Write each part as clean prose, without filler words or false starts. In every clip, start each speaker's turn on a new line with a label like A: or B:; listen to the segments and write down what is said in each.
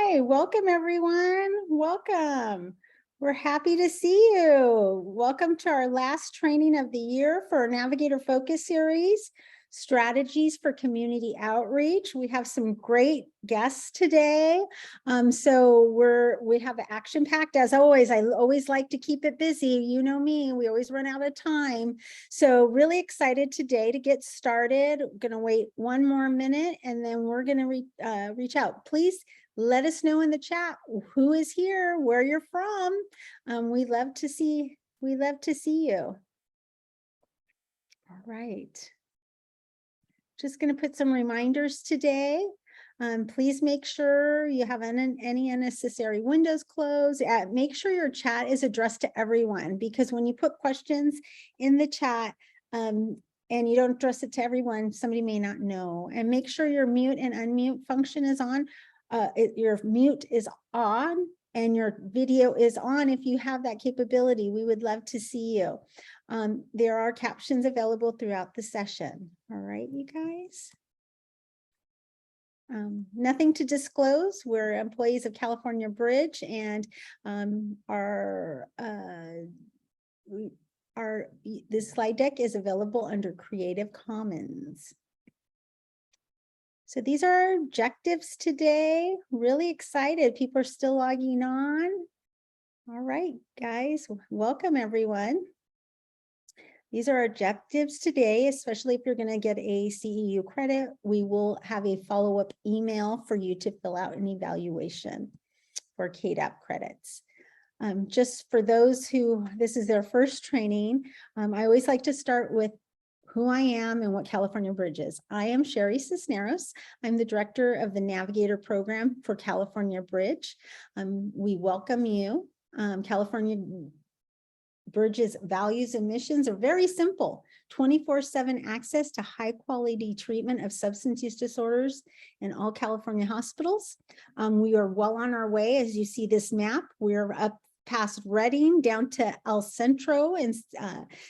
A: Hi, welcome everyone. Welcome. We're happy to see you. Welcome to our last training of the year for our Navigator Focus Series, Strategies for Community Outreach. We have some great guests today. We have an action-packed, as always. I always like to keep it busy. You know me, we always run out of time. So really excited today to get started. I'm gonna wait one more minute and then we're gonna reach out. Please let us know in the chat who is here, where you're from. We love to see you. All right. Just going to put some reminders today. Please make sure you have any unnecessary windows closed. Make sure your chat is addressed to everyone, because when you put questions in the chat and you don't address it to everyone, somebody may not know. And make sure your mute and unmute function is on. Your mute is on and your video is on. If you have that capability, we would love to see you. There are captions available throughout the session. All right, you guys. Nothing to disclose. We're employees of California Bridge, and this slide deck is available under Creative Commons. So these are our objectives today. Really excited. People are still logging on. All right, guys, welcome everyone. These are our objectives today, especially if you're going to get a CEU credit. We will have a follow-up email for you to fill out an evaluation for KDAP credits. Just for those who, this is their first training, I always like to start with who I am and what California Bridge is. I am Sherry Cisneros. I'm the director of the Navigator program for California Bridge. We welcome you. California Bridge's values and missions are very simple: 24/7 access to high quality treatment of substance use disorders in all California hospitals. We are well on our way. As you see this map, we're up past Redding down to El Centro in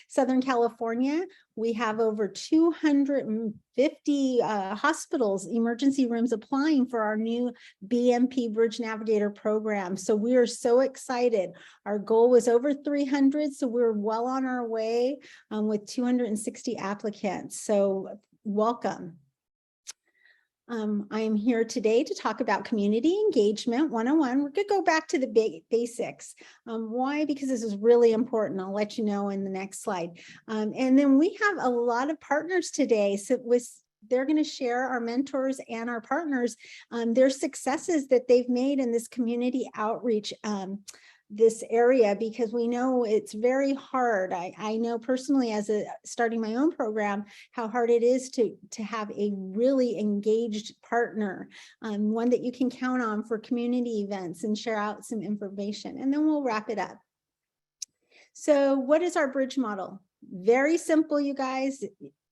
A: Southern California. We have over 250 hospitals, emergency rooms applying for our new BMP Bridge Navigator program. So we are so excited. Our goal was over 300, so we're well on our way with 260 applicants. So welcome. I am here today to talk about community engagement 101. We're going to go back to the basics. Why? Because this is really important. I'll let you know in the next slide. And then we have a lot of partners today. So they're going to share, our mentors and our partners, their successes that they've made in this community outreach this area, because we know it's very hard. I know personally, as starting my own program, how hard it is to have a really engaged partner, one that you can count on for community events and share out some information. And then we'll wrap it up. So what is our bridge model? Very simple, you guys.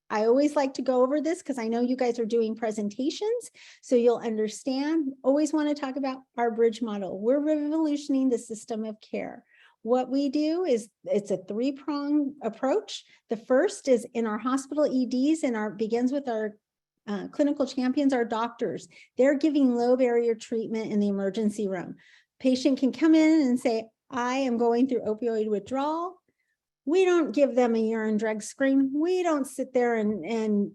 A: I always like to go over this because I know you guys are doing presentations, so you'll understand. Always want to talk about our bridge model. We're revolutioning the system of care. What we do is it's a three-pronged approach. The first is in our hospital EDs, and begins with our clinical champions, our doctors. They're giving low barrier treatment in the emergency room. Patient can come in and say, I am going through opioid withdrawal. We don't give them a urine drug screen. We don't sit there and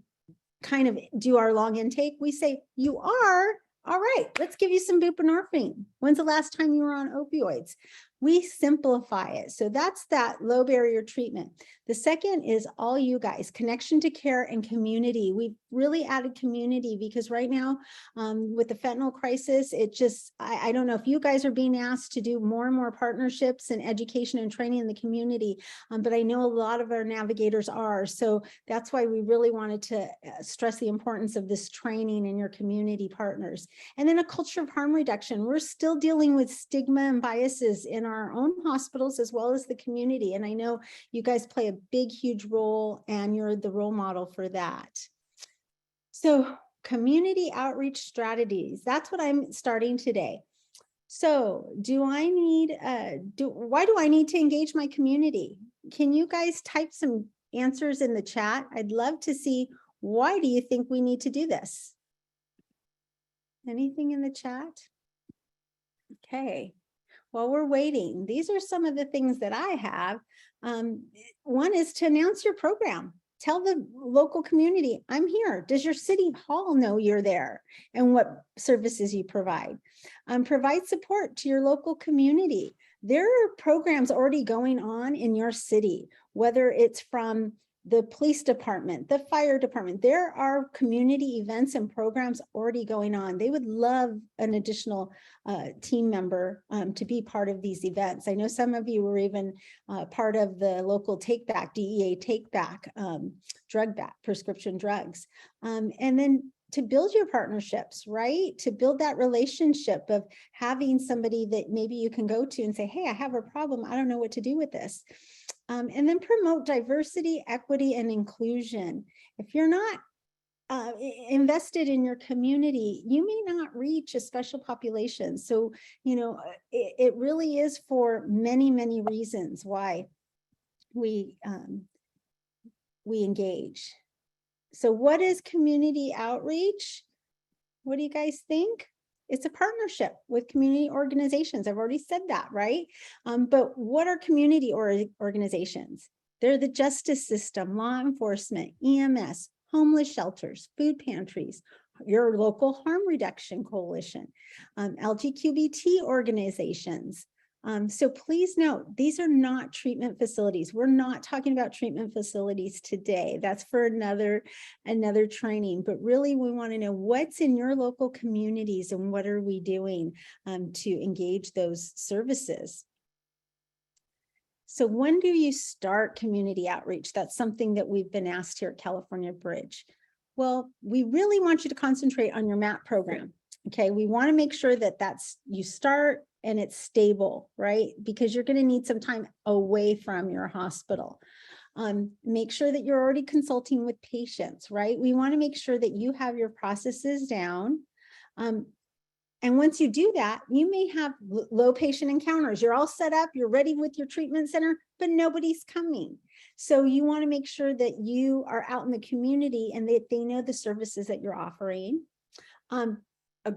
A: kind of do our long intake. We say, you are, all right, let's give you some buprenorphine. When's the last time you were on opioids? We simplify it. So that's that low barrier treatment. The second is all you guys, connection to care and community. We've really added community because right now with the fentanyl crisis, it just, I don't know if you guys are being asked to do more and more partnerships and education and training in the community, but I know a lot of our navigators are. So that's why we really wanted to stress the importance of this training in your community partners. And then a culture of harm reduction. We're still dealing with stigma and biases in our own hospitals as well as the community. And I know you guys play a big, huge role, and you're the role model for that. So community outreach strategies, that's what I'm starting today. So why do I need to engage my community? Can you guys type some answers in the chat? I'd love to see, why do you think we need to do this? Anything in the chat? Okay. While we're waiting, these are some of the things that I have. One is to announce your program. Tell the local community, I'm here. Does your city hall know you're there and what services you provide? Provide support to your local community. There are programs already going on in your city, whether it's from the police department, the fire department. There are community events and programs already going on. They would love an additional team member to be part of these events. I know some of you were even part of the local take back, DEA take back, drug back, prescription drugs. And then to build your partnerships, right? To build that relationship of having somebody that maybe you can go to and say, hey, I have a problem. I don't know what to do with this. And then promote diversity, equity, and inclusion. If you're not invested in your community, you may not reach a special population. So, you know, it really is for many, many reasons why we engage. So what is community outreach? What do you guys think? It's a partnership with community organizations. I've already said that, right? But what are community organizations? They're the justice system, law enforcement, EMS, homeless shelters, food pantries, your local harm reduction coalition, LGBTQ organizations. So please note, these are not treatment facilities. We're not talking about treatment facilities today. That's for another training, but really we want to know what's in your local communities and what are we doing to engage those services. So when do you start community outreach? That's something that we've been asked here at California Bridge. Well, we really want you to concentrate on your MAP program. Okay, we want to make sure that you start and it's stable, right? Because you're going to need some time away from your hospital. Make sure that you're already consulting with patients, right? We want to make sure that you have your processes down. And once you do that, you may have low patient encounters. You're all set up, you're ready with your treatment center, but nobody's coming. So you want to make sure that you are out in the community and that they know the services that you're offering. A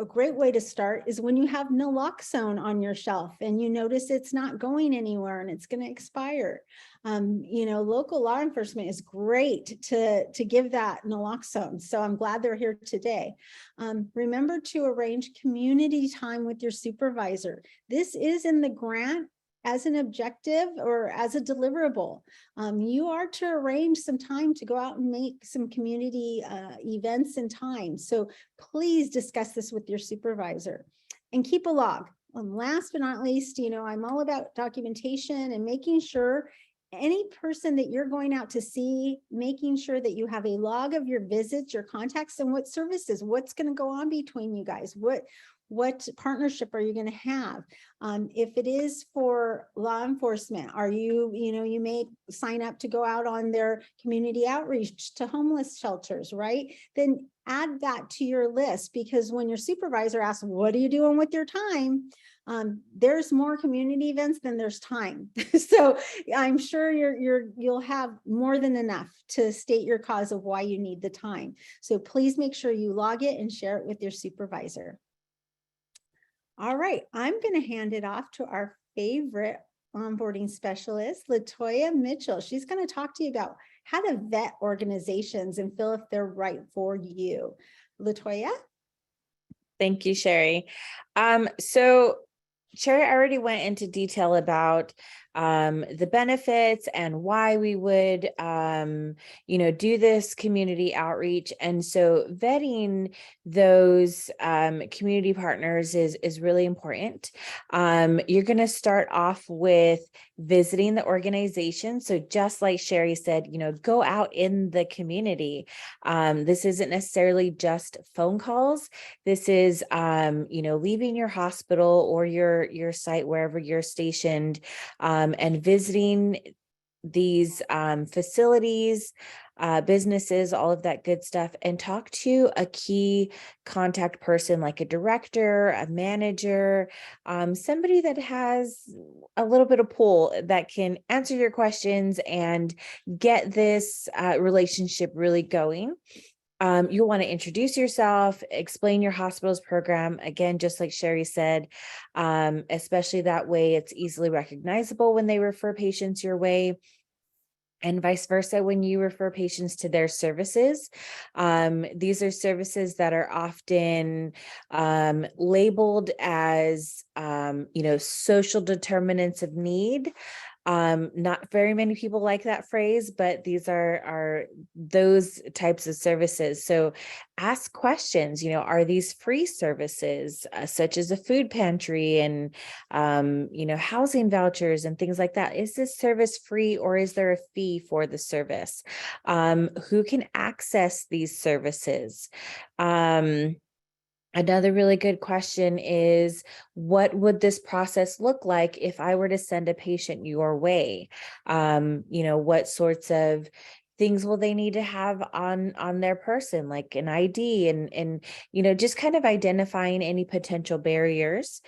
A: great way to start is when you have naloxone on your shelf and you notice it's not going anywhere and it's going to expire. You know, local law enforcement is great to give that naloxone. So I'm glad they're here today. Remember to arrange community time with your supervisor. This is in the grant as an objective or as a deliverable. You are to arrange some time to go out and make some community events and time. So please discuss this with your supervisor and keep a log. Last but not least, you know, I'm all about documentation and making sure any person that you're going out to see, making sure that you have a log of your visits, your contacts, and what services, what's going to go on between you guys, what partnership are you going to have? If it is for law enforcement, you may sign up to go out on their community outreach to homeless shelters, right? Then add that to your list, because when your supervisor asks, what are you doing with your time? There's more community events than there's time. So I'm sure you'll have more than enough to state your cause of why you need the time. So please make sure you log it and share it with your supervisor. All right, I'm going to hand it off to our favorite onboarding specialist, Latoya Mitchell. She's going to talk to you about how to vet organizations and feel if they're right for you. Latoya?
B: Thank you, Sherry. So Sherry already went into detail about the benefits and why we would, do this community outreach. And so vetting those community partners is really important. You're going to start off with visiting the organization. So just like Sherry said, go out in the community. This isn't necessarily just phone calls. This is, leaving your hospital or your site, wherever you're stationed, and visiting these facilities, businesses, all of that good stuff, and talk to a key contact person like a director, a manager, somebody that has a little bit of pull that can answer your questions and get this relationship really going. You'll want to introduce yourself, explain your hospital's program. Again, just like Sherry said, especially that way it's easily recognizable when they refer patients your way. And vice versa, when you refer patients to their services. These are services that are often labeled as, social determinants of need. Not very many people like that phrase, but these are those types of services. So ask questions, are these free services, such as a food pantry and, housing vouchers and things like that? Is this service free or is there a fee for the service? Who can access these services? Another really good question is, what would this process look like if I were to send a patient your way? What sorts of things will they need to have on their person, like an ID and just kind of identifying any potential barriers.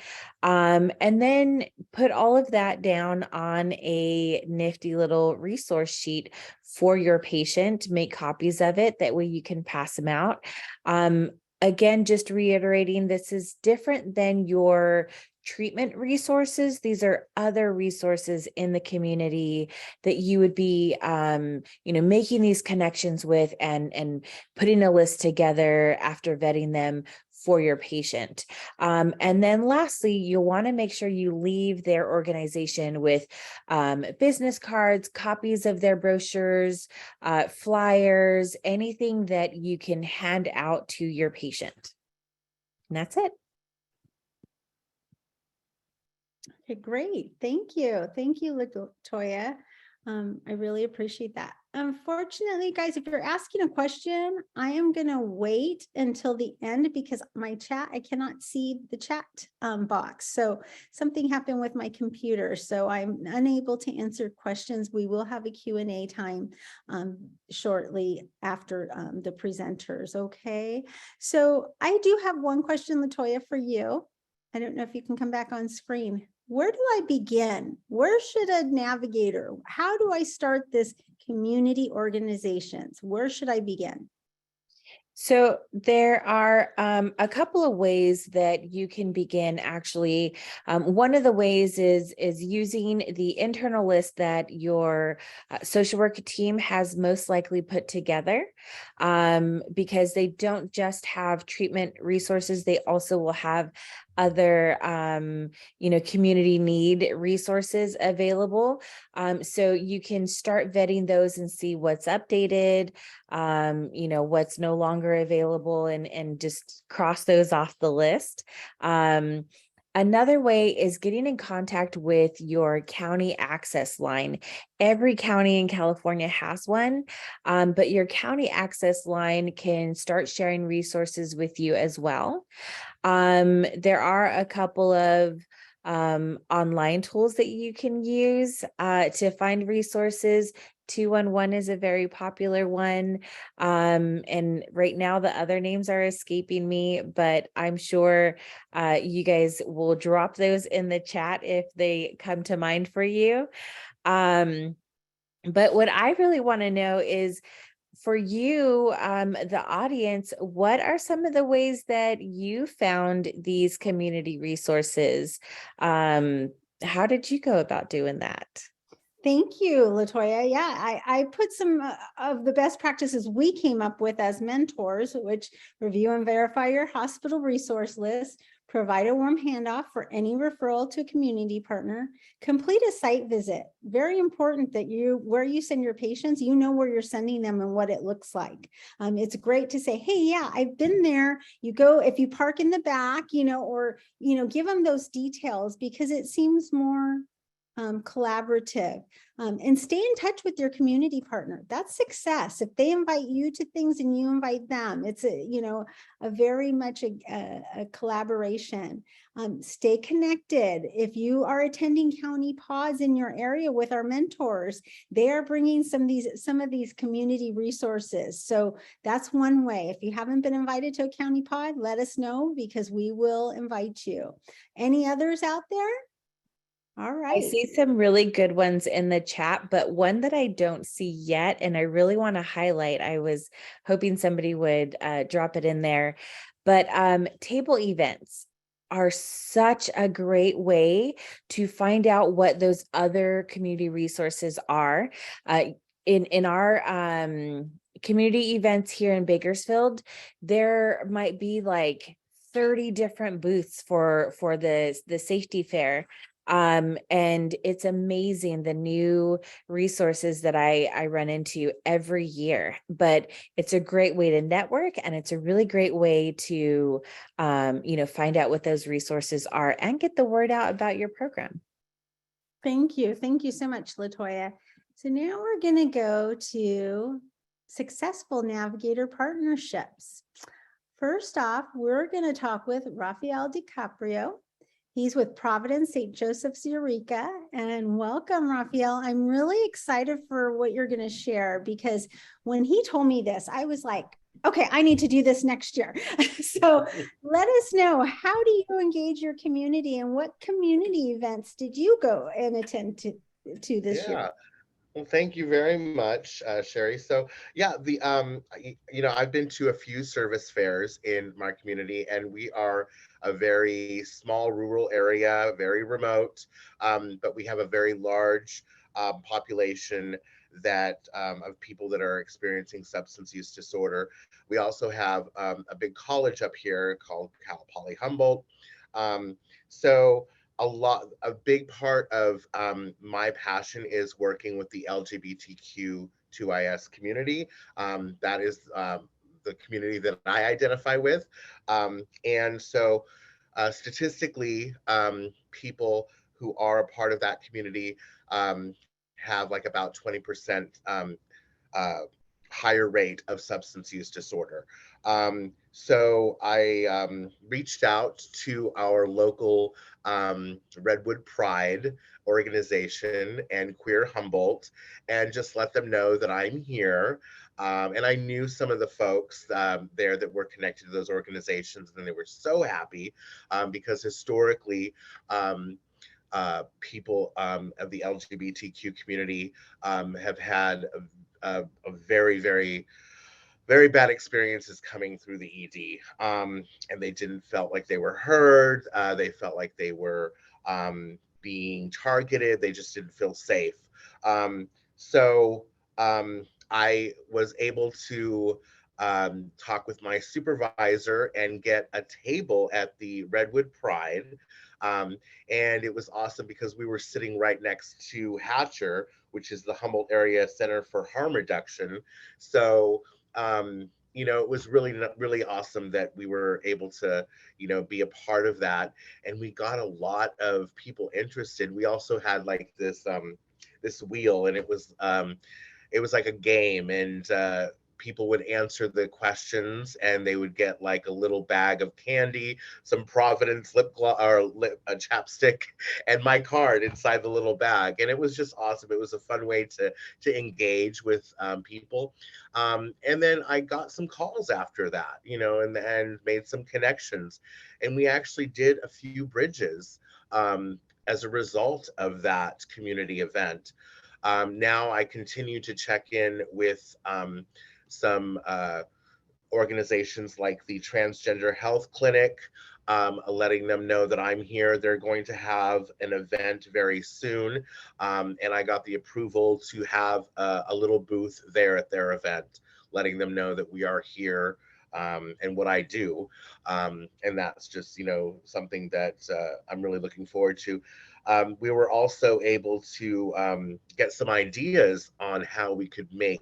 B: And then put all of that down on a nifty little resource sheet for your patient, make copies of it. That way you can pass them out. Again, just reiterating, this is different than your treatment resources. These are other resources in the community that you would be, making these connections with and putting a list together after vetting them for your patient. And then lastly, you'll want to make sure you leave their organization with business cards, copies of their brochures, flyers, anything that you can hand out to your patient. And that's it.
A: Okay, great. Thank you. Thank you, Latoya. I really appreciate that. Unfortunately, guys, if you're asking a question, I am going to wait until the end because my chat, I cannot see the chat box. So something happened with my computer, so I'm unable to answer questions. We will have a Q&A time shortly after the presenters. Okay. So I do have one question, Latoya, for you. I don't know if you can come back on screen. Where do I begin? Where should a navigator, how do I start this community organizations? Where should I begin?
B: So there are a couple of ways that you can begin. Actually, one of the ways is using the internal list that your social work team has most likely put together, because they don't just have treatment resources; they also will have other community need resources available. So you can start vetting those and see what's updated, what's no longer available, and just cross those off the list. Another way is getting in contact with your county access line. Every county in California has one, but your county access line can start sharing resources with you as well. There are a couple of online tools that you can use to find resources. 211 is a very popular one. And right now the other names are escaping me, but I'm sure you guys will drop those in the chat if they come to mind for you. But what I really want to know is, for you, the audience, what are some of the ways that you found these community resources? How did you go about doing that?
A: Thank you, Latoya. Yeah, I put some of the best practices we came up with as mentors, which review and verify your hospital resource list, provide a warm handoff for any referral to a community partner, complete a site visit. Very important that where you send your patients, you know where you're sending them and what it looks like. It's great to say, hey, yeah, I've been there. You go, if you park in the back, or, give them those details because it seems more collaborative, and stay in touch with your community partner. That's success. If they invite you to things and you invite them, it's a very much a collaboration. Stay connected. If you are attending county pods in your area with our mentors, they are bringing some of these community resources. So that's one way. If you haven't been invited to a county pod, let us know because we will invite you. Any others out there? All
B: I
A: right.
B: see some really good ones in the chat, but one that I don't see yet, and I really want to highlight, I was hoping somebody would drop it in there, but table events are such a great way to find out what those other community resources are. Uh, in our community events here in Bakersfield, there might be like 30 different booths for the safety fair, and it's amazing the new resources that I run into every year. But it's a great way to network, and it's a really great way to find out what those resources are and get the word out about your program.
A: Thank you. Thank you so much, Latoya. So now we're going to go to successful Navigator partnerships. First off, we're going to talk with Raphael DiCaprio. He's with Providence, St. Joseph's, Eureka. And welcome, Raphael. I'm really excited for what you're going to share, because when he told me this, I was like, okay, I need to do this next year. So let us know, how do you engage your community, and what community events did you go and attend to this year?
C: Well, thank you very much, Sherry. So, yeah, I've been to a few service fairs in my community, and we are a very small rural area, very remote, but we have a very large population of people that are experiencing substance use disorder. We also have a big college up here called Cal Poly Humboldt. So a big part of my passion is working with the LGBTQ2IS community. That is the community that I identify with. And so statistically, people who are a part of that community have like about 20% uh, higher rate of substance use disorder. So I reached out to our local Redwood Pride organization and Queer Humboldt, and just let them know that I'm here. And I knew some of the folks there that were connected to those organizations, and they were so happy because historically, people of the LGBTQ community have had a very, very, very bad experiences coming through the ED, and they didn't felt like they were heard. They felt like they were being targeted. They just didn't feel safe. So I was able to talk with my supervisor and get a table at the Redwood Pride. And it was awesome because we were sitting right next to Hatcher, which is the Humboldt Area Center for Harm Reduction. So, it was really awesome that we were able to, be a part of that. And we got a lot of people interested. We also had like this wheel, and it was like a game, and people would answer the questions, and they would get like a little bag of candy, some Providence lip gloss or chapstick, and my card inside the little bag. And it was just awesome. It was a fun way to engage with people. And then I got some calls after that, and made some connections, and we actually did a few bridges as a result of that community event. Now I continue to check in with some organizations like the Transgender Health Clinic, letting them know that I'm here. They're going to have an event very soon, and I got the approval to have a little booth there at their event, letting them know that we are here. And what I do. And that's just, something that I'm really looking forward to. We were also able to get some ideas on how we could make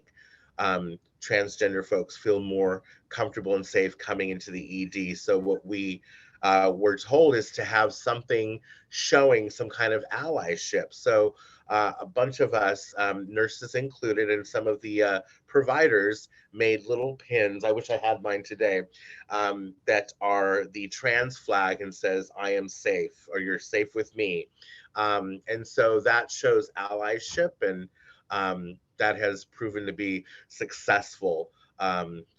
C: transgender folks feel more comfortable and safe coming into the ED. So what we were told is to have something showing some kind of allyship. So a bunch of us, nurses included, and some of the providers made little pins. I wish I had mine today. That are the trans flag and says, "I am safe," or "You're safe with me." And so that shows allyship, and that has proven to be successful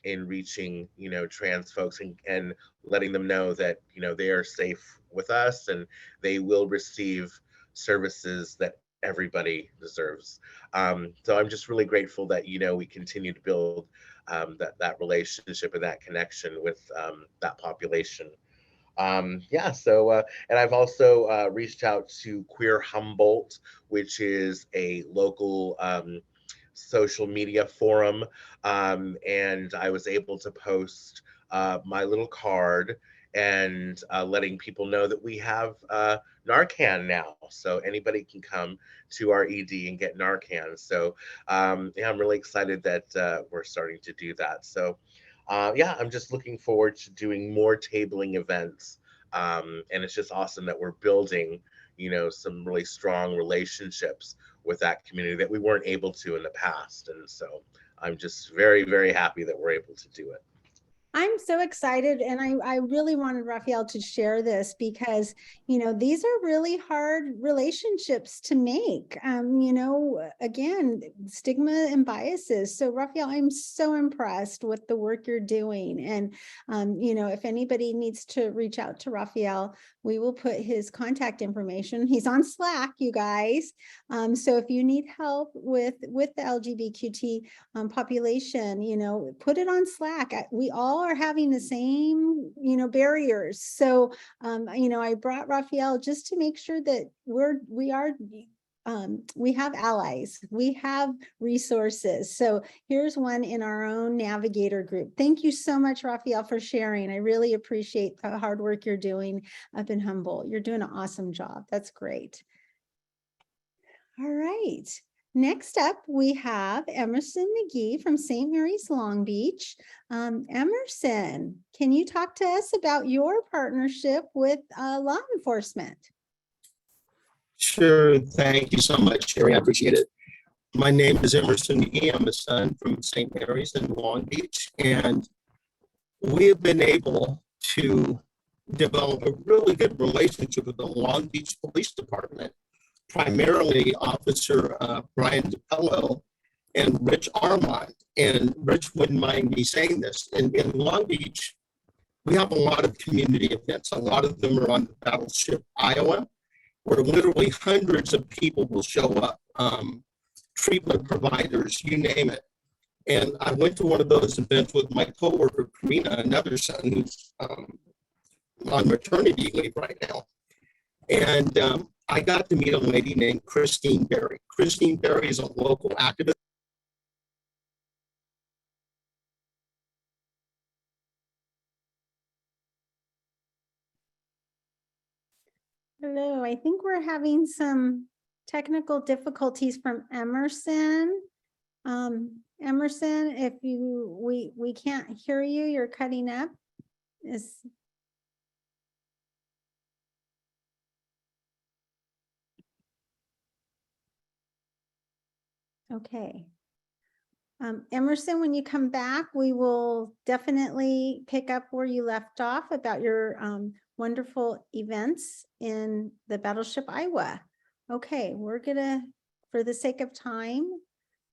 C: in reaching, trans folks, and letting them know that, they are safe with us, and they will receive services that everybody deserves. So I'm just really grateful that, we continue to build that relationship and that connection with that population. And I've also reached out to Queer Humboldt, which is a local social media forum, and I was able to post my little card and letting people know that we have Narcan now, so anybody can come to our ED and get Narcan. So yeah, I'm really excited that we're starting to do that. So yeah, I'm just looking forward to doing more tabling events. And it's just awesome that we're building, some really strong relationships with that community that we weren't able to in the past. And so I'm just very, very happy that we're able to do it.
A: I'm so excited, and I really wanted Raphael to share this because, these are really hard relationships to make. Again, stigma and biases. So Raphael, I'm so impressed with the work you're doing. And, if anybody needs to reach out to Raphael, we will put his contact information. He's on Slack, you guys. So if you need help with the LGBTQ population, put it on Slack. We all are having the same, barriers. So, I brought Raphael just to make sure that we have allies, we have resources. So here's one in our own Navigator group. Thank you so much, Raphael, for sharing. I really appreciate the hard work you're doing up in Humboldt. You're doing an awesome job. That's great. All right. Next up, we have Emerson McGee from St. Mary's Long Beach. Emerson, can you talk to us about your partnership with law enforcement?
D: Sure. Thank you so much, Sherry. I appreciate it. My name is Emerson McGee. I'm a son from St. Mary's in Long Beach, and we have been able to develop a really good relationship with the Long Beach Police Department, primarily Officer Brian Dapello and Rich Armand. And Rich wouldn't mind me saying this. In Long Beach, we have a lot of community events. A lot of them are on the Battleship, Iowa, where literally hundreds of people will show up, treatment providers, you name it. And I went to one of those events with my coworker, Karina, another son who's on maternity leave right now. And I got to meet a lady named Christine Berry. Christine Berry is a local activist.
A: Hello, I think we're having some technical difficulties from Emerson. Emerson, if we can't hear you, you're cutting up. Okay. Emerson, when you come back, we will definitely pick up where you left off about your wonderful events in the Battleship, Iowa. Okay, we're gonna, for the sake of time,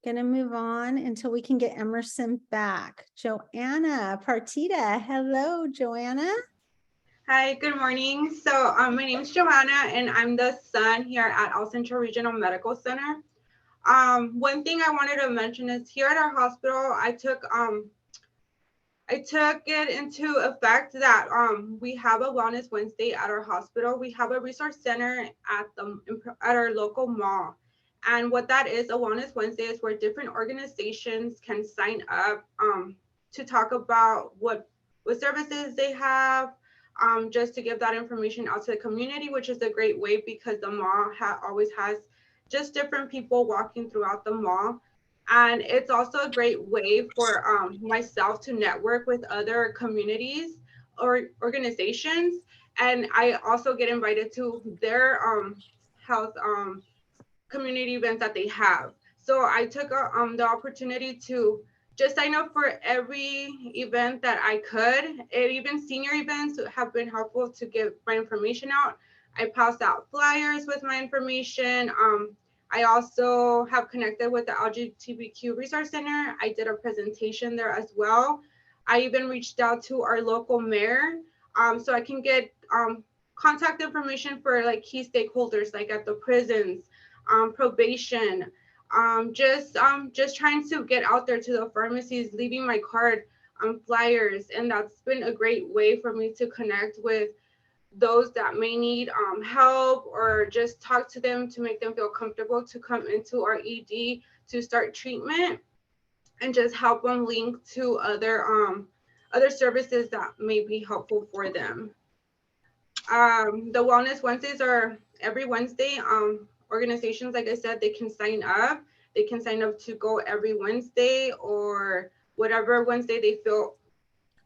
A: gonna move on until we can get Emerson back. Joanna Partita, hello, Joanna.
E: Hi, good morning. So my name is Joanna, and I'm the son here at El Centro Regional Medical Center. One thing I wanted to mention is here at our hospital, I took it into effect that we have a Wellness Wednesday at our hospital. We have a resource center at our local mall. And what that is, a Wellness Wednesday is where different organizations can sign up to talk about what services they have, just to give that information out to the community, which is a great way because the mall always has just different people walking throughout the mall. And it's also a great way for myself to network with other communities or organizations. And I also get invited to their health community events that they have. So I took the opportunity to just sign up for every event that I could. And even senior events have been helpful to get my information out. I passed out flyers with my information. I also have connected with the LGBTQ Resource Center. I did a presentation there as well. I even reached out to our local mayor so I can get contact information for like key stakeholders, like at the prisons, probation, just trying to get out there to the pharmacies, leaving my card on flyers. And that's been a great way for me to connect with those that may need help, or just talk to them to make them feel comfortable to come into our ED to start treatment, and just help them link to other services that may be helpful for them. The Wellness Wednesdays are every Wednesday. Organizations, like I said, they can sign up. They can sign up to go every Wednesday, or whatever Wednesday they feel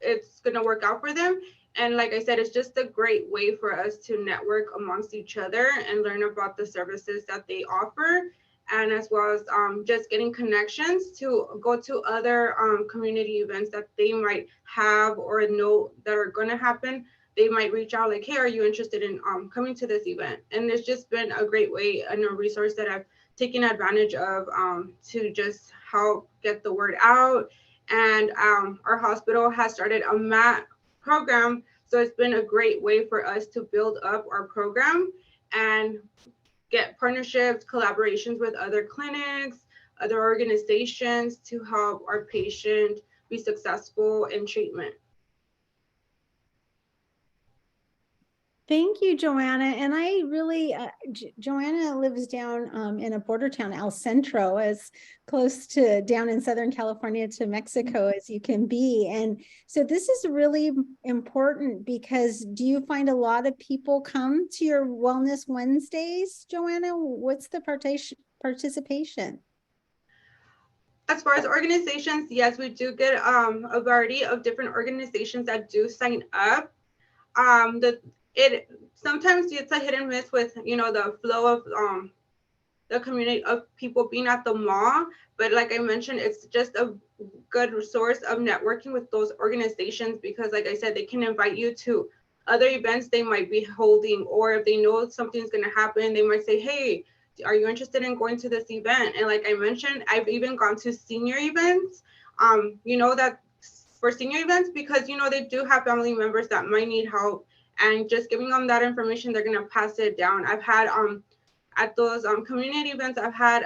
E: it's going to work out for them. And like I said, it's just a great way for us to network amongst each other and learn about the services that they offer, and as well as just getting connections to go to other community events that they might have or know that are going to happen. They might reach out like, hey, are you interested in coming to this event? And it's just been a great way and a resource that I've taken advantage of to just help get the word out. And our hospital has started a MAT program. So it's been a great way for us to build up our program and get partnerships, collaborations with other clinics, other organizations to help our patient be successful in treatment.
A: Thank you, Joanna. And I really, Joanna lives down in a border town, El Centro, as close to down in Southern California to Mexico as you can be. And so this is really important, because do you find a lot of people come to your Wellness Wednesdays, Joanna? What's the participation?
E: As far as organizations, yes, we do get a variety of different organizations that do sign up. It sometimes it's a hit and miss with, you know, the flow of the community of people being at the mall. But like I mentioned, it's just a good resource of networking with those organizations, because like I said, they can invite you to other events they might be holding, or if they know something's going to happen, they might say, hey, are you interested in going to this event? And like I mentioned, I've even gone to senior events, you know, that for senior events, because, you know, they do have family members that might need help. And just giving them that information, they're gonna pass it down. I've had at those community events, I've had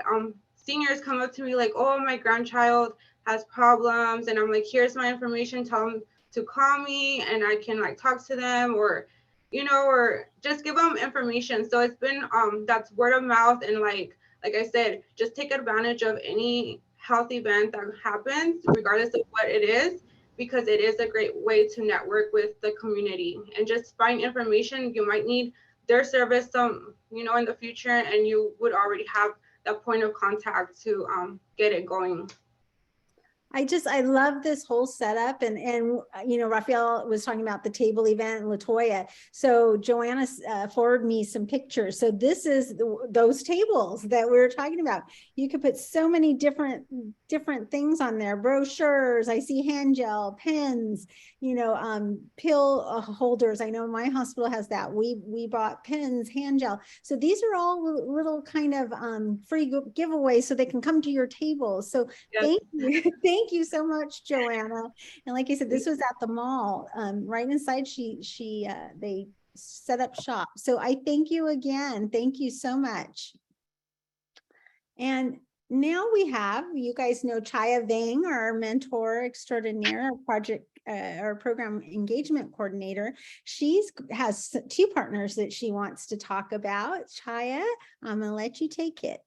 E: seniors come up to me like, oh, my grandchild has problems, and I'm like, here's my information, tell them to call me and I can like talk to them, or, you know, or just give them information. So it's been that's word of mouth, and like I said, just take advantage of any health event that happens, regardless of what it is, because it is a great way to network with the community and just find information. You might need their service you know, in the future, and you would already have that point of contact to get it going.
A: I love this whole setup, and you know, Raphael was talking about the table event in LaToya. So Joanna forwarded me some pictures. So this is those tables that we were talking about. You could put so many different things on there. Brochures, I see hand gel, pens, you know, pill holders. I know my hospital has that. We bought pens, hand gel. So these are all little kind of free giveaways, so they can come to your table. So yes. Thank you. Thank you so much, Joanna. And like I said, this was at the mall, right inside. They set up shop. So I thank you again. Thank you so much. And now we have, you guys know Chaya Vang, our mentor extraordinaire, our program engagement coordinator. Has two partners that she wants to talk about. Chaya, I'm gonna let you take it.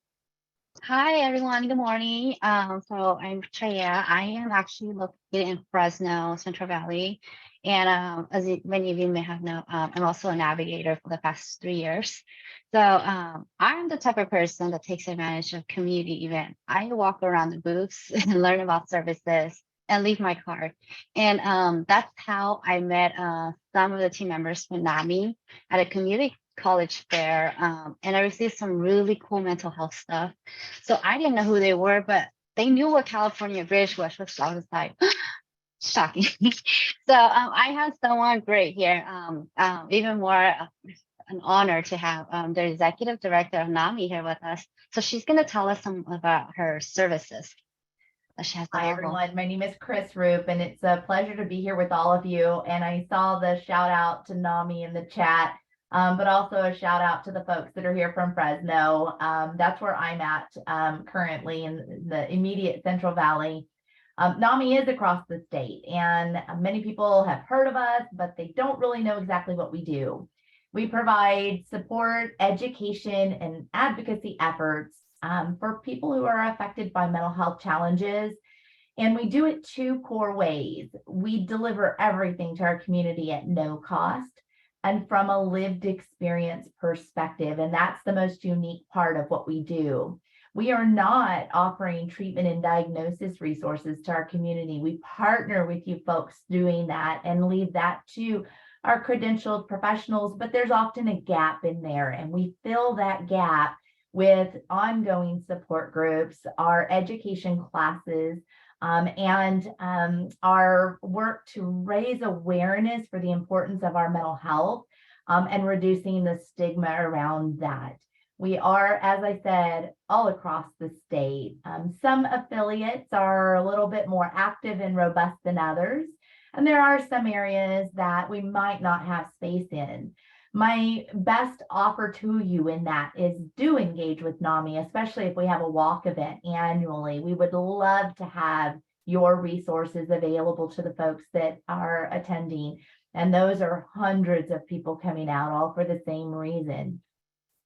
F: Hi, everyone. Good morning. So I'm Chaya. I am actually located in Fresno, Central Valley. And as many of you may have known, I'm also a navigator for the past 3 years. So I'm the type of person that takes advantage of community events. I walk around the booths and learn about services and leave my card. And that's how I met some of the team members from NAMI at a community college fair, and I received some really cool mental health stuff. So I didn't know who they were, but they knew what California Bridge was. So I was like, shocking. So I have someone great here. Even more an honor to have the executive director of NAMI here with us. So she's going to tell us some about her services.
G: Hi, everyone. My name is Chris Roop, and it's a pleasure to be here with all of you. And I saw the shout out to NAMI in the chat. but also a shout out to the folks that are here from Fresno. That's where I'm at currently in the immediate Central Valley. NAMI is across the state, and many people have heard of us, but they don't really know exactly what we do. We provide support, education, and advocacy efforts for people who are affected by mental health challenges. And we do it two core ways. We deliver everything to our community at no cost and from a lived experience perspective. And that's the most unique part of what we do. We are not offering treatment and diagnosis resources to our community. We partner with you folks doing that and leave that to our credentialed professionals, but there's often a gap in there, and we fill that gap with ongoing support groups, our education classes, and our work to raise awareness for the importance of our mental health and reducing the stigma around that. We are, as I said, all across the state. Some affiliates are a little bit more active and robust than others. And there are some areas that we might not have space in. My best offer to you in that is do engage with NAMI, especially if we have a walk event annually. We would love to have your resources available to the folks that are attending. And those are hundreds of people coming out, all for the same reason.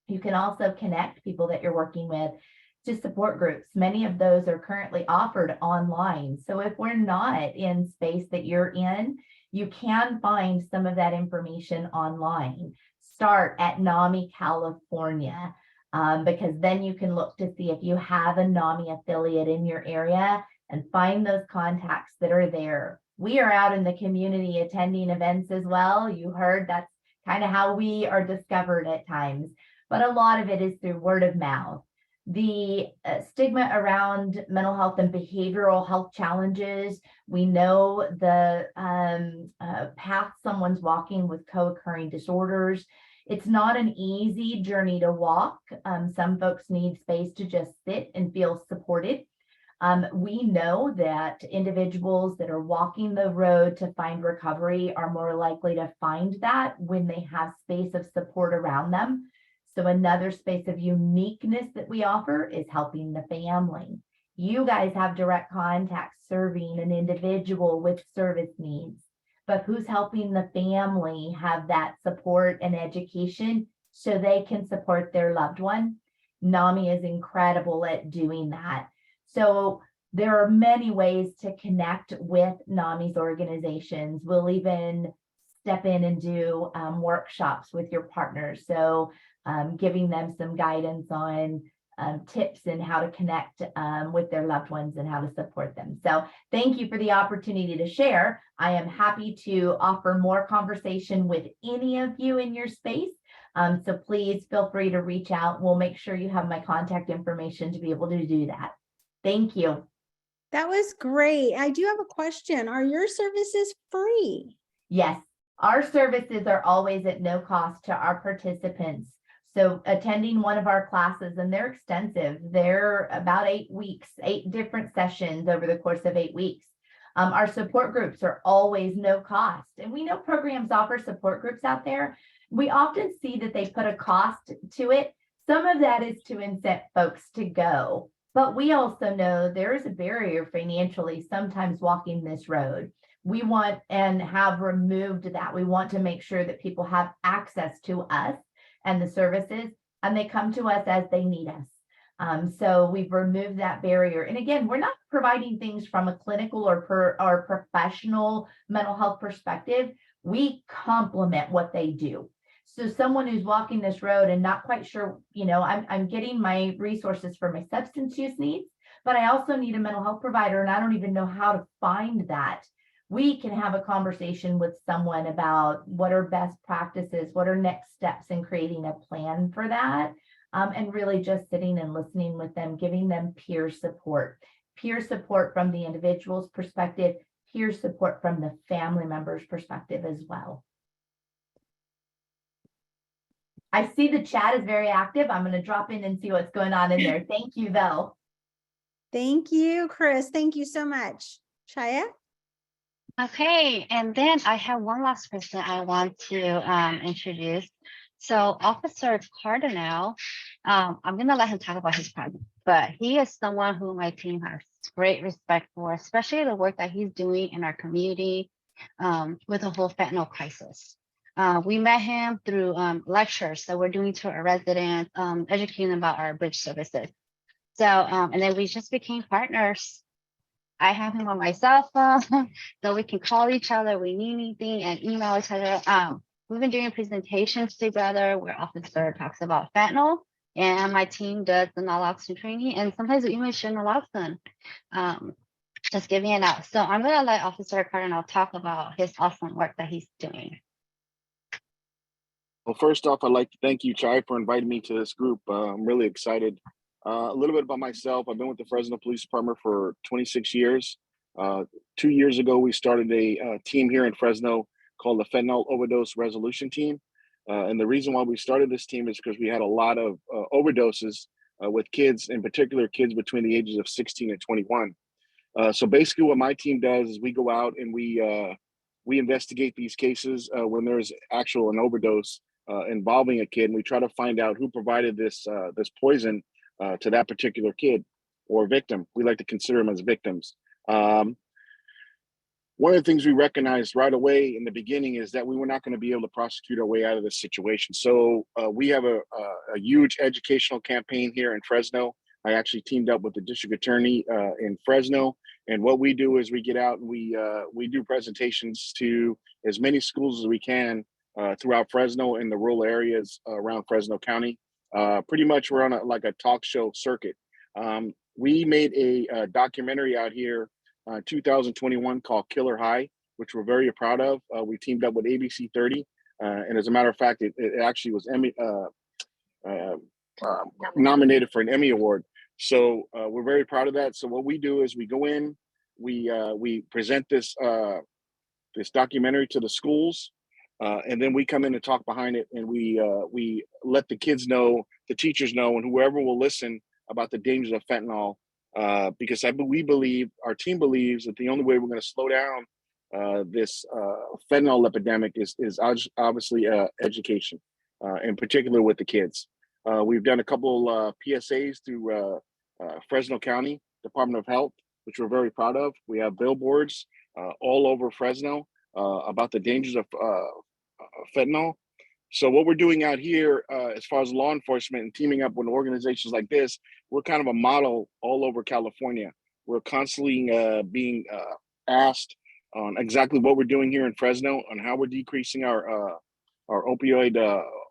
G: You can also connect people that you're working with to support groups. Many of those are currently offered online. So if we're not in space that you're in, you can find some of that information online. Start at NAMI California, because then you can look to see if you have a NAMI affiliate in your area and find those contacts that are there. We are out in the community attending events as well. You heard that's kind of how we are discovered at times, but a lot of it is through word of mouth. The stigma around mental health and behavioral health challenges, we know the path someone's walking with co-occurring disorders. It's not an easy journey to walk. Some folks need space to just sit and feel supported. We know that individuals that are walking the road to find recovery are more likely to find that when they have space of support around them. So another space of uniqueness that we offer is helping the family. You guys have direct contact serving an individual with service needs, but who's helping the family have that support and education so they can support their loved one? NAMI is incredible at doing that. So there are many ways to connect with NAMI's organizations. We'll even step in and do workshops with your partners. So giving them some guidance on tips and how to connect with their loved ones and how to support them. So thank you for the opportunity to share. I am happy to offer more conversation with any of you in your space. So please feel free to reach out. We'll make sure you have my contact information to be able to do that. Thank you.
A: That was great. I do have a question. Are your services free?
G: Yes, our services are always at no cost to our participants. So attending one of our classes, and they're extensive, they're about 8 weeks, 8 different sessions over the course of 8 weeks. Our support groups are always no cost. And we know programs offer support groups out there. We often see that they put a cost to it. Some of that is to incent folks to go. But we also know there is a barrier financially sometimes walking this road. We want and have removed that. We want to make sure that people have access to us and the services, and they come to us as they need us. So we've removed that barrier. And again, we're not providing things from a clinical or professional mental health perspective. We complement what they do. So someone who's walking this road and not quite sure, I'm getting my resources for my substance use needs, but I also need a mental health provider, and I don't even know how to find that. We can have a conversation with someone about what are best practices, what are next steps in creating a plan for that, and really just sitting and listening with them, giving them peer support from the individual's perspective, peer support from the family member's perspective as well. I see the chat is very active. I'm going to drop in and see what's going on in there. Thank you, though.
A: Thank you, Chris. Thank you so much. Chaya?
F: Okay, and then I have one last person I want to introduce. So Officer Cardinal, I'm gonna let him talk about his project, but he is someone who my team has great respect for, especially the work that he's doing in our community with the whole fentanyl crisis. We met him through lectures that we're doing to our residents, educating them about our bridge services. So, and then we just became partners. I have him on my cell phone, so we can call each other, we need anything, and email each other. We've been doing presentations together where Officer talks about fentanyl, and my team does the naloxone training, and sometimes we even share naloxone, just giving it out. So I'm gonna let Officer Cardinal talk about his awesome work that he's doing.
H: Well, first off, I'd like to thank you, Chai, for inviting me to this group. I'm really excited. A little bit about myself. I've been with the Fresno Police Department for 26 years. 2 years ago, we started a team here in Fresno called the Fentanyl Overdose Resolution Team. And the reason why we started this team is because we had a lot of overdoses with kids, in particular kids between the ages of 16 and 21. So basically what my team does is we go out and we investigate these cases when there's an overdose involving a kid, and we try to find out who provided this poison to that particular kid or victim. We like to consider them as victims. One of the things we recognized right away in the beginning is that we were not going to be able to prosecute our way out of this situation. So we have a huge educational campaign here in Fresno. I actually teamed up with the district attorney in Fresno. And what we do is we get out and we do presentations to as many schools as we can throughout Fresno and the rural areas around Fresno County. Pretty much we're on a talk show circuit. We made a documentary out here 2021 called Killer High, which we're very proud of. We teamed up with ABC 30. And as a matter of fact, it actually was nominated for an Emmy Award. So we're very proud of that. So what we do is we go in, we present this documentary to the schools, and then we come in and talk behind it, and we let the kids know, the teachers know, and whoever will listen about the dangers of fentanyl. Because we believe, our team believes, that the only way we're going to slow down this fentanyl epidemic is obviously education, in particular with the kids. We've done a couple PSAs through Fresno County Department of Health, which we're very proud of. We have billboards all over Fresno about the dangers of fentanyl. So what we're doing out here as far as law enforcement and teaming up with organizations like this, we're kind of a model all over California. We're constantly being asked on exactly what we're doing here in Fresno, on how we're decreasing our opioid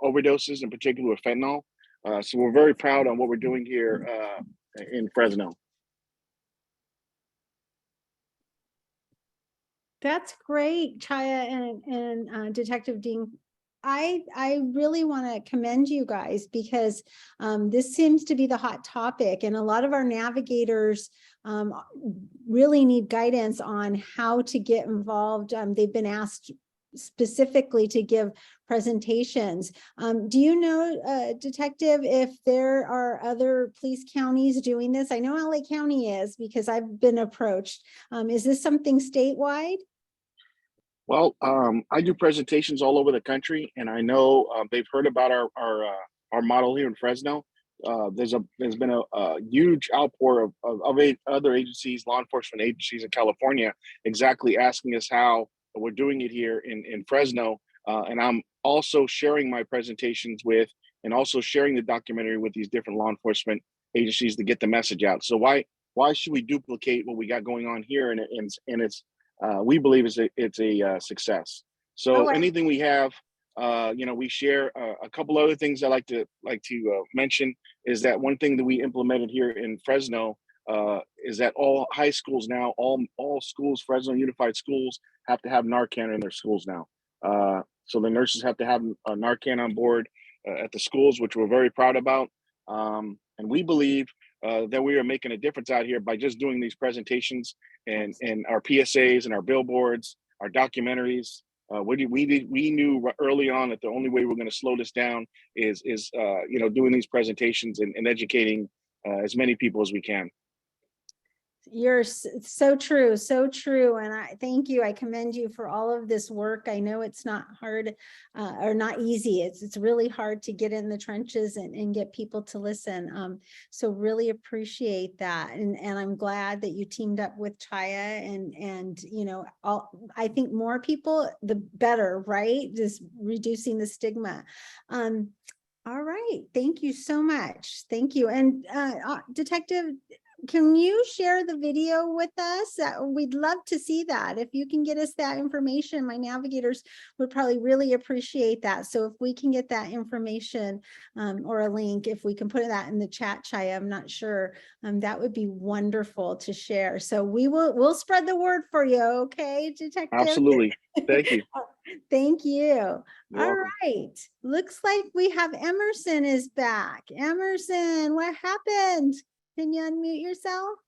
H: overdoses, in particular with fentanyl. So we're very proud on what we're doing here in Fresno.
A: That's great, Chaya and Detective Dean. I really want to commend you guys, because this seems to be the hot topic, and a lot of our navigators really need guidance on how to get involved. They've been asked specifically to give presentations. Do you know, Detective, if there are other police counties doing this? I know LA County is, because I've been approached. Is this something statewide?
H: Well, I do presentations all over the country, and I know they've heard about our model here in Fresno. There's been a huge outpour of other agencies, law enforcement agencies in California, exactly asking us how we're doing it here in Fresno. And I'm also sharing my presentations with, and also sharing the documentary with these different law enforcement agencies to get the message out. So why should we duplicate what we got going on here? And it's we believe it's a success. So anything we have, we share. A couple other things I like to mention is that one thing that we implemented here in Fresno is that all high schools now, all schools, Fresno Unified Schools, have to have Narcan in their schools now. So the nurses have to have a Narcan on board at the schools, which we're very proud about. And we believe that we are making a difference out here by just doing these presentations and our PSAs and our billboards, our documentaries. We knew early on that the only way we're going to slow this down is doing these presentations and educating as many people as we can.
A: So true, so true. And I thank you. I commend you for all of this work. I know it's not hard or not easy. It's really hard to get in the trenches and get people to listen. So really appreciate that. And I'm glad that you teamed up with Chaya and you know, I think more people, the better, right? Just reducing the stigma. All right. Thank you so much. Thank you. And Detective, can you share the video with us? We'd love to see that. If you can get us that information, my navigators would probably really appreciate that. So if we can get that information or a link, if we can put that in the chat, Chaya, I'm not sure, that would be wonderful to share. So we'll spread the word for you. Okay, Detective?
H: Absolutely. Thank you.
A: Thank you.
H: You're
A: All
H: welcome.
A: right. Looks like we have Emerson is back. Emerson, what happened? Can you unmute yourself?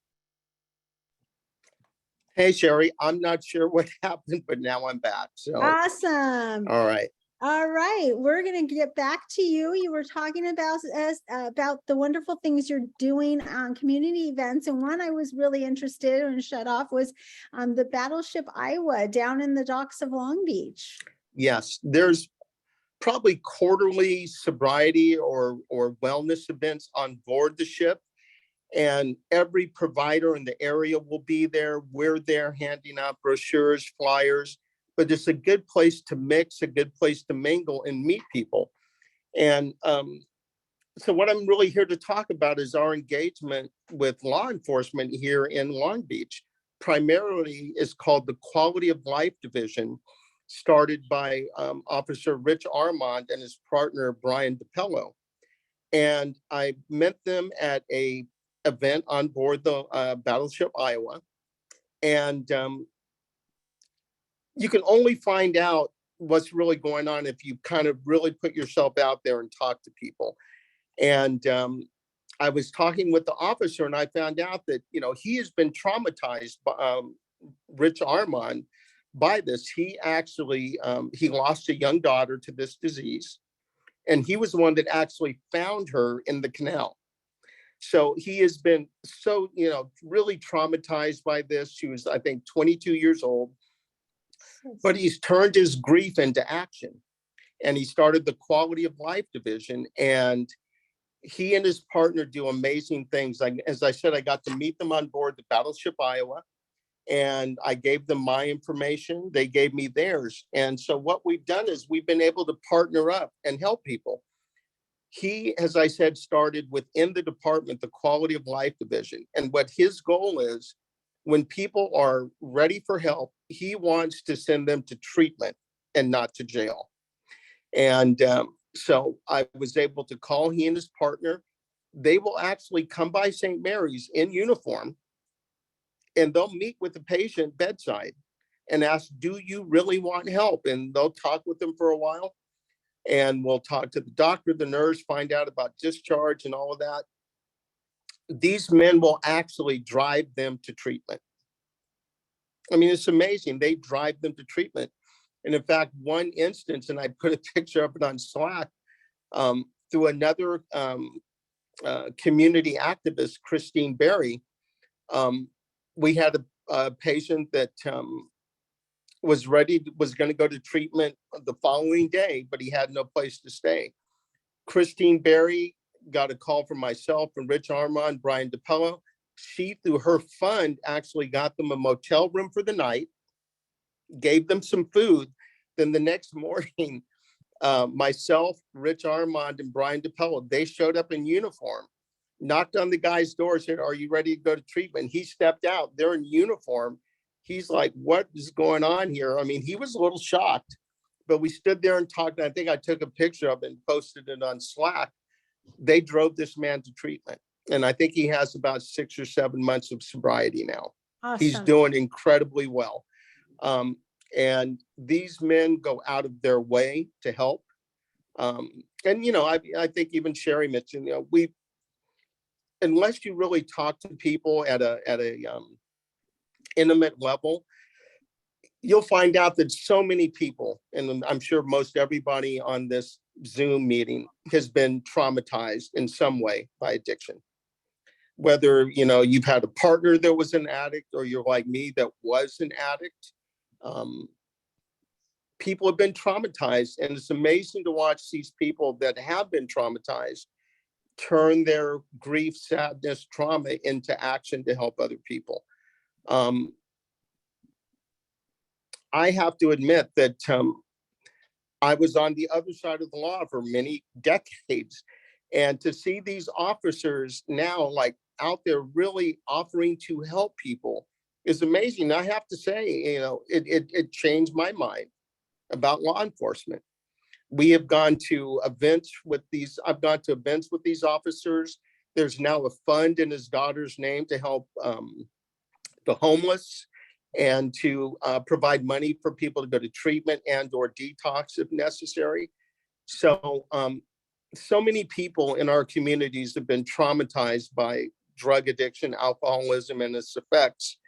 D: Hey, Sherry, I'm not sure what happened, but now I'm back. So,
A: Awesome.
D: all right.
A: All right. We're going to get back to you. You were talking about the wonderful things you're doing on community events. And one I was really interested in and shut off was the Battleship Iowa down in the docks of Long Beach.
D: Yes, there's probably quarterly sobriety or wellness events on board the ship. And every provider in the area will be there. We're there handing out brochures, flyers, but it's a good place to mix, a good place to mingle and meet people. And so what I'm really here to talk about is our engagement with law enforcement here in Long Beach. Primarily is called the Quality of Life Division, started by Officer Rich Armand and his partner, Brian Dapello. And I met them at a event on board the Battleship Iowa. And you can only find out what's really going on if you kind of really put yourself out there and talk to people. And I was talking with the officer and I found out that, you know, he has been traumatized by Rich Armand by this. He actually, he lost a young daughter to this disease. And he was the one that actually found her in the canal. So he has been so, you know, really traumatized by this. She was, I think, 22 years old, but he's turned his grief into action. And he started the Quality of Life Division. And he and his partner do amazing things. Like, as I said, I got to meet them on board the Battleship Iowa. And I gave them my information. They gave me theirs. And so what we've done is we've been able to partner up and help people. He, as I said, started within the department, the Quality of Life Division. And what his goal is, when people are ready for help, he wants to send them to treatment and not to jail. And so I was able to call he and his partner. They will actually come by St. Mary's in uniform, and they'll meet with the patient bedside and ask, do you really want help? And they'll talk with them for a while. And we'll talk to the doctor, the nurse, find out about discharge and all of that. These men will actually drive them to treatment. I mean, it's amazing. They drive them to treatment. And in fact, one instance, and I put a picture of it on Slack, through another community activist, Christine Berry, we had a patient that was going to go to treatment the following day, but he had no place to stay. Christine Berry got a call from myself and Rich Armand, Brian Dapello. She, through her fund, actually got them a motel room for the night, gave them some food. Then the next morning, myself, Rich Armand, and Brian Dapello, they showed up in uniform, knocked on the guy's door, said, are you ready to go to treatment? He stepped out. They're in uniform. He's like, what is going on here? I mean, he was a little shocked, but we stood there and talked. I think I took a picture of it and posted it on Slack. They drove this man to treatment. And I think he has about 6 or 7 months of sobriety now.
A: Awesome.
D: He's doing incredibly well. And these men go out of their way to help. And, you know, I think even Sherry mentioned, you know, unless you really talk to people at a intimate level, you'll find out that so many people, and I'm sure most everybody on this Zoom meeting has been traumatized in some way by addiction. whether, you've had a partner that was an addict or you're like me that was an addict. People have been traumatized, and it's amazing to watch these people that have been traumatized turn their grief, sadness, trauma into action to help other people. I have to admit that I was on the other side of the law for many decades, and to see these officers now like out there really offering to help people is amazing. I have to say, it changed my mind about law enforcement. We have gone to events with these, I've gone to events with these officers. There's now a fund in his daughter's name to help the homeless and to provide money for people to go to treatment and or detox if necessary. So, so many people in our communities have been traumatized by drug addiction, alcoholism, and its effects.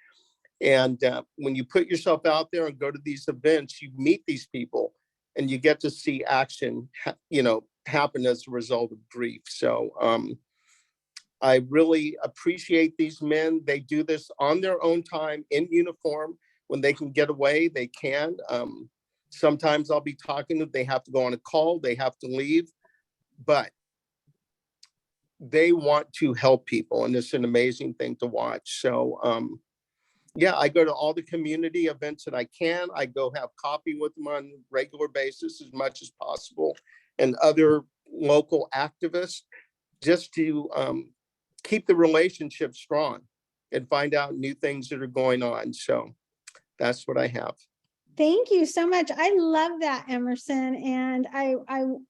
D: And when you put yourself out there and go to these events, you meet these people and you get to see action, happen as a result of grief. So I really appreciate these men. They do this on their own time in uniform. When they can get away, they can. Sometimes I'll be talking to them, they have to go on a call, they have to leave, but they want to help people, and it's an amazing thing to watch. So yeah, I go to all the community events that I can. I go have coffee with them on a regular basis as much as possible, and other local activists, just to keep the relationship strong and find out new things that are going on. So that's what I have.
A: Thank you so much. I love that, Emerson. And I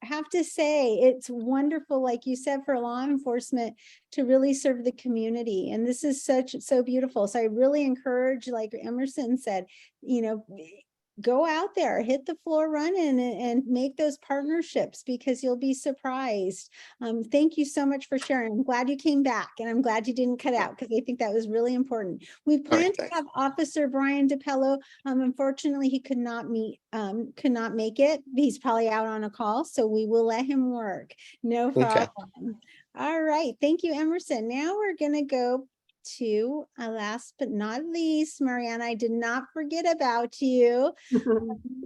A: have to say, it's wonderful, like you said, for law enforcement to really serve the community. And this is so beautiful. So I really encourage, like Emerson said, go out there, hit the floor running and make those partnerships, because you'll be surprised. Thank you so much for sharing. I'm glad you came back, and I'm glad you didn't cut out, because I think that was really important. We plan to have Officer Brian Dapello. Unfortunately, he could not make it. He's probably out on a call, so we will let him work. No problem. Okay. All right. Thank you, Emerson. Now we're going to go to last but not least, Mariana. I did not forget about you.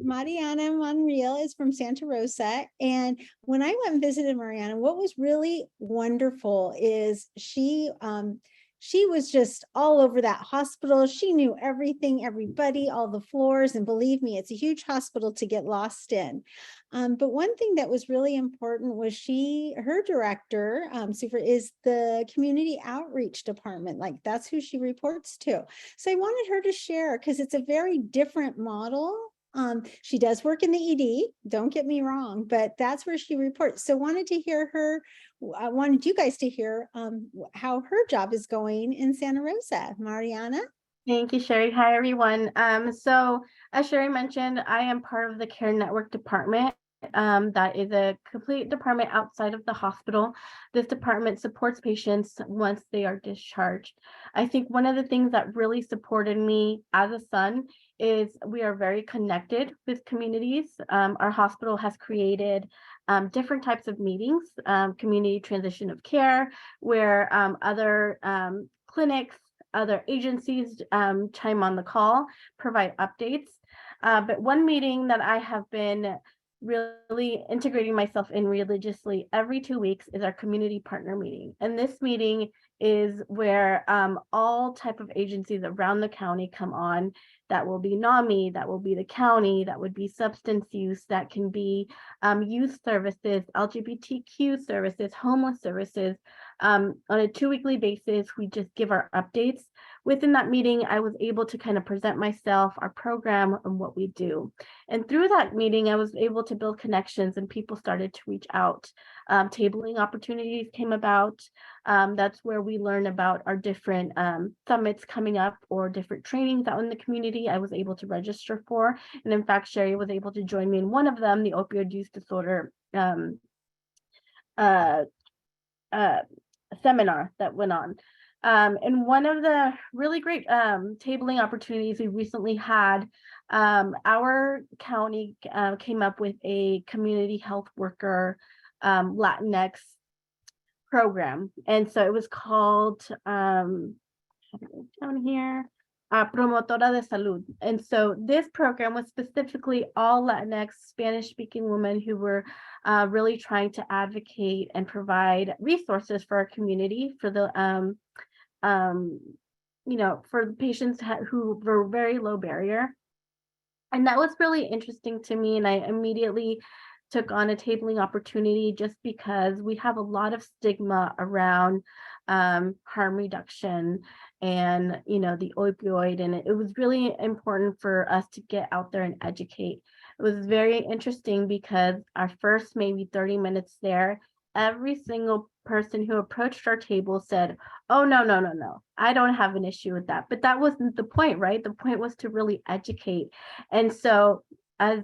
A: Mariana Monreal is from Santa Rosa. And when I went and visited Mariana, what was really wonderful is she was just all over that hospital. She knew everything, everybody, all the floors. And believe me, it's a huge hospital to get lost in. But one thing that was really important was her director, is the community outreach department. Like, that's who she reports to. So I wanted her to share, because it's a very different model. She does work in the ED, don't get me wrong, but that's where she reports. So I wanted you guys to hear how her job is going in Santa Rosa. Mariana?
I: Thank you, Sherry. Hi, everyone. So as Sherry mentioned, I am part of the Care Network department. That is a complete department outside of the hospital. This department supports patients once they are discharged. I think one of the things that really supported me as a son is we are very connected with communities. Our hospital has created different types of meetings, community transition of care, where other clinics, other agencies chime on the call, provide updates. But one meeting that I have been really integrating myself in religiously every 2 weeks is our community partner meeting. And this meeting is where all type of agencies around the county come on. That will be NAMI, that will be the county, that would be substance use, that can be youth services, LGBTQ services, homeless services. On a 2-weekly basis, we just give our updates. Within that meeting, I was able to kind of present myself, our program, and what we do. And through that meeting, I was able to build connections, and people started to reach out. Tabling opportunities came about. That's where we learn about our different summits coming up, or different trainings out in the community I was able to register for. And in fact, Sherry was able to join me in one of them, the opioid use disorder seminar that went on. And one of the really great tabling opportunities we recently had, our county came up with a community health worker, Latinx program. And so it was called, down here, Promotora de Salud. And so this program was specifically all Latinx Spanish-speaking women who were really trying to advocate and provide resources for our community, for the for the patients who were very low barrier. And that was really interesting to me. And I immediately took on a tabling opportunity just because we have a lot of stigma around harm reduction and, the opioid. And it was really important for us to get out there and educate. It was very interesting because our first maybe 30 minutes there, every single person who approached our table said, oh, no, I don't have an issue with that. But that wasn't the point, right? The point was to really educate. And so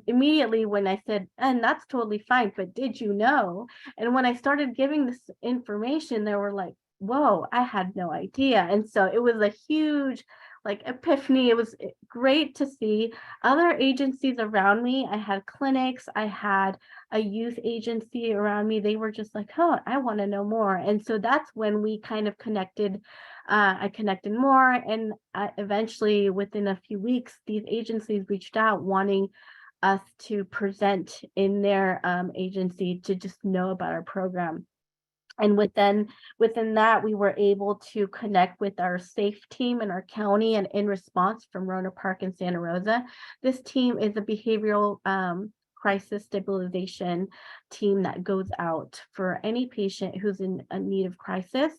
I: immediately when I said, and that's totally fine, but did you know? And when I started giving this information, they were like, whoa, I had no idea. And so it was a huge epiphany. It was great to see other agencies around me. I had clinics, I had a youth agency around me. They were just like, oh, I want to know more. And so that's when we kind of connected. I connected more, and eventually within a few weeks, these agencies reached out wanting us to present in their agency to just know about our program. And within that, we were able to connect with our SAFE team in our county, and in response from Rona Park and Santa Rosa. This team is a behavioral crisis stabilization team that goes out for any patient who's in a need of crisis.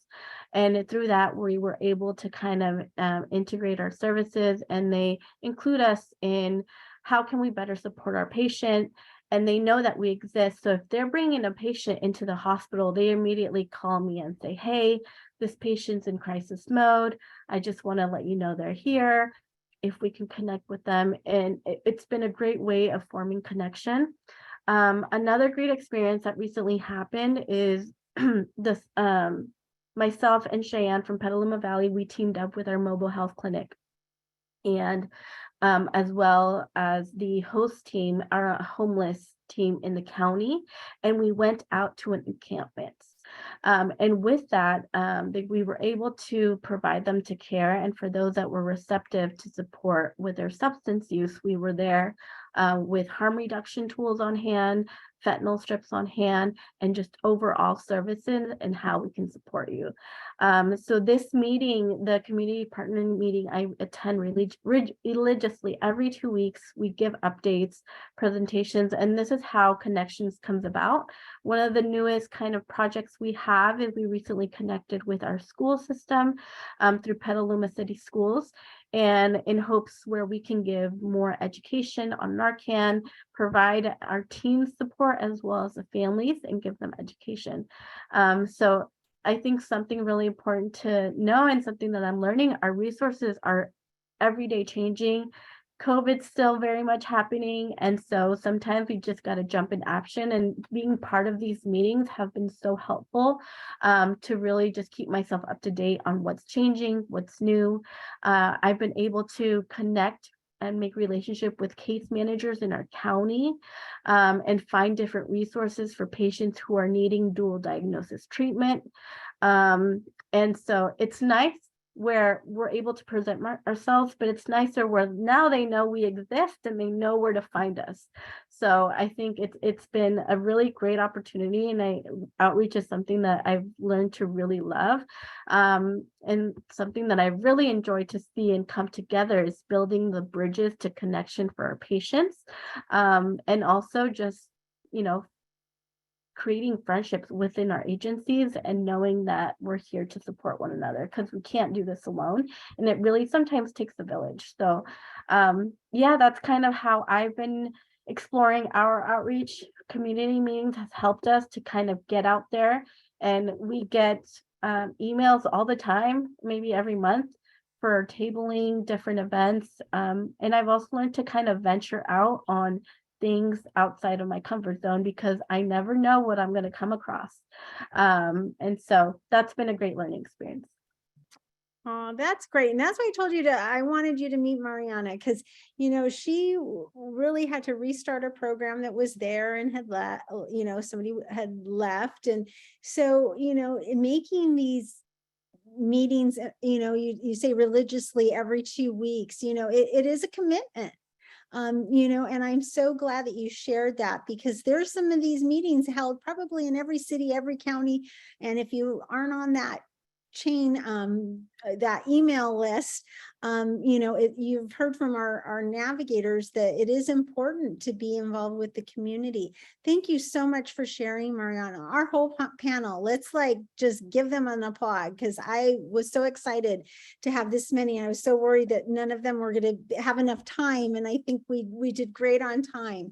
I: And through that, we were able to kind of integrate our services, and they include us in how can we better support our patient. And they know that we exist. So if they're bringing a patient into the hospital, they immediately call me and say, hey, this patient's in crisis mode. I just want to let you know they're here, if we can connect with them. And it's been a great way of forming connection. Another great experience that recently happened is this, myself and Cheyenne from Petaluma Valley, we teamed up with our mobile health clinic. And as well as the host team, our homeless team in the county, and we went out to an encampment. And with that, we were able to provide them to care. And for those that were receptive to support with their substance use, we were there with harm reduction tools on hand, fentanyl strips on hand, and just overall services and how we can support you. So this meeting, the community partner meeting, I attend religiously every 2 weeks. We give updates, presentations, and this is how connections comes about. One of the newest kind of projects we have is we recently connected with our school system through Petaluma City Schools, and in hopes where we can give more education on Narcan, provide our team support as well as the families, and give them education. So I think something really important to know, and something that I'm learning, our resources are everyday changing. COVID's still very much happening. And so sometimes we just got to jump in action, and being part of these meetings have been so helpful to really just keep myself up to date on what's changing, what's new. I've been able to connect and make relationship with case managers in our county and find different resources for patients who are needing dual diagnosis treatment. And so it's nice where we're able to present ourselves, but it's nicer where now they know we exist and they know where to find us. So I think it's been a really great opportunity, and outreach is something that I've learned to really love, and something that I really enjoy to see and come together is building the bridges to connection for our patients, and also just creating friendships within our agencies and knowing that we're here to support one another, because we can't do this alone, and it really sometimes takes a village. So yeah, that's kind of how I've been exploring our outreach. Community meetings has helped us to kind of get out there, and we get emails all the time, maybe every month, for tabling different events, and I've also learned to kind of venture out on things outside of my comfort zone, because I never know what I'm going to come across. And so that's been a great learning experience.
A: Oh, that's great. And that's why I told you I wanted you to meet Mariana because, she really had to restart a program that was there and had left, somebody had left. And so, in making these meetings, you say religiously every 2 weeks, it is a commitment. And I'm so glad that you shared that because there's some of these meetings held probably in every city, every county. And if you aren't on that chain, that email list, you've heard from our navigators that it is important to be involved with the community. Thank you so much for sharing, Mariana. Our whole panel, let's just give them an applause because I was so excited to have this many. I was so worried that none of them were going to have enough time, and I think we did great on time.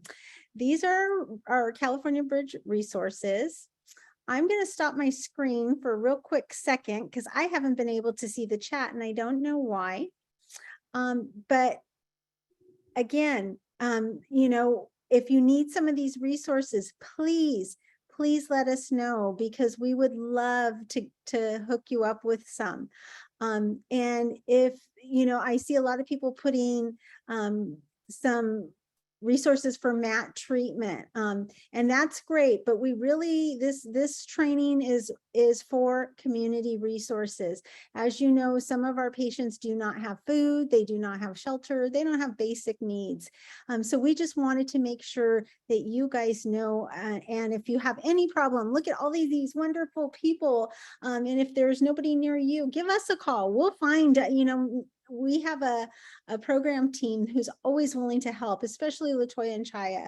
A: These are our California Bridge resources. I'm going to stop my screen for a real quick second because I haven't been able to see the chat and I don't know why. But again, if you need some of these resources, please let us know because we would love to hook you up with some. And if, I see a lot of people putting some resources for mat treatment, and that's great, but we really, this training is for community resources. As you know, some of our patients do not have food, they do not have shelter, they don't have basic needs. So we just wanted to make sure that you guys know, and if you have any problem, look at all these wonderful people, and if there's nobody near you, give us a call. We'll find, we have a program team who's always willing to help, especially Latoya and Chaya.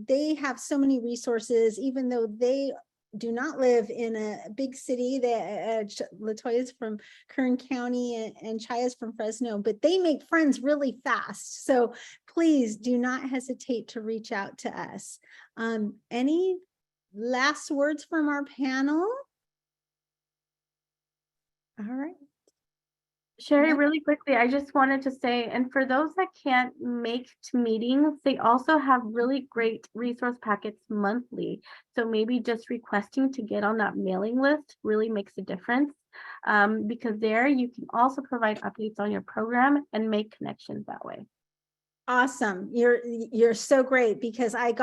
A: They have so many resources, even though they do not live in a big city. Latoya's from Kern County and Chaya's from Fresno, but they make friends really fast. So please do not hesitate to reach out to us. Any last words from our panel? All right.
I: Sherry,
A: Yeah.
I: really quickly, I just wanted to say, and for those that can't make to meetings, they also have really great resource packets monthly. So maybe just requesting to get on that mailing list really makes a difference, because there you can also provide updates on your program and make connections that way.
A: Awesome. You're so great because I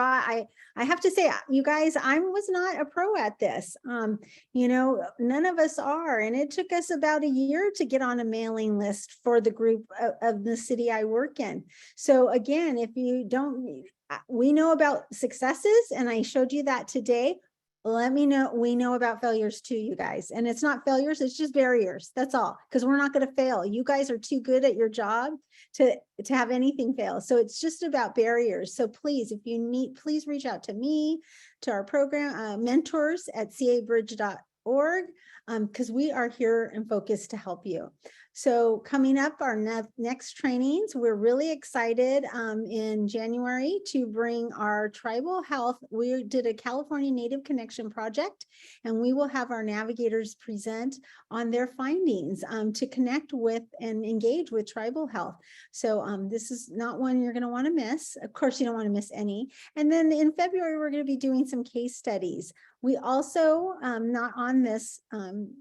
A: have to say, you guys, I was not a pro at this. None of us are. And it took us about a year to get on a mailing list for the group of the city I work in. So again, if you don't, we know about successes and I showed you that today. Let me know. We know about failures too, you guys. And it's not failures, it's just barriers. That's all. Because we're not going to fail. You guys are too good at your job to have anything fail. So it's just about barriers. So please, if you need, please reach out to me, to our program mentors at cabridge.org, because we are here and focused to help you. So coming up, our next trainings, we're really excited in January to bring our tribal health. We did a California Native Connection project, and we will have our navigators present on their findings to connect with and engage with tribal health. So this is not one you're going to want to miss. Of course, you don't want to miss any. And then in February, we're going to be doing some case studies. We also, not on this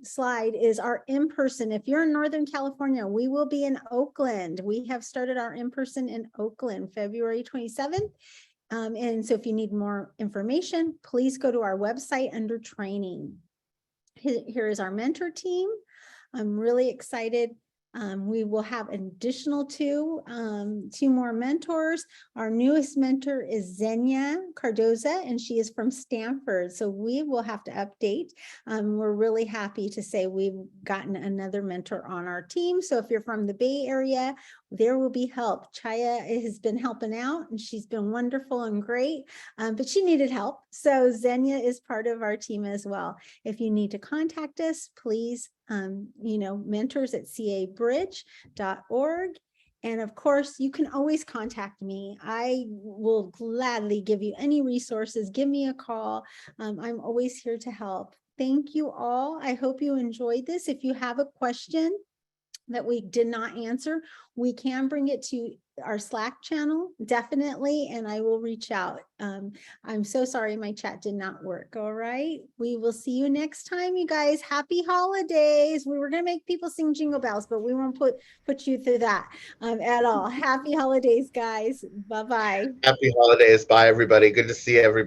A: slide, is our in-person. If you're in Northern California, we will be in Oakland. We have started our in-person in Oakland, February 27th. And so if you need more information, please go to our website under training. Here is our mentor team. I'm really excited. We will have an additional two more mentors. Our newest mentor is Xenia Cardoza, and she is from Stanford. So we will have to update. We're really happy to say we've gotten another mentor on our team. So if you're from the Bay Area, there will be help. Chaya has been helping out and she's been wonderful and great, but she needed help. So Xenia is part of our team as well. If you need to contact us, please, mentors at cabridge.org. And of course, you can always contact me. I will gladly give you any resources. Give me a call. I'm always here to help. Thank you all. I hope you enjoyed this. If you have a question, that we did not answer, we can bring it to our Slack channel, definitely, and I will reach out. I'm so sorry my chat did not work. All right. We will see you next time, you guys. Happy holidays. We were gonna make people sing jingle bells, but we won't put you through that at all. Happy holidays, guys. Bye-bye.
C: Happy holidays. Bye, everybody. Good to see everybody.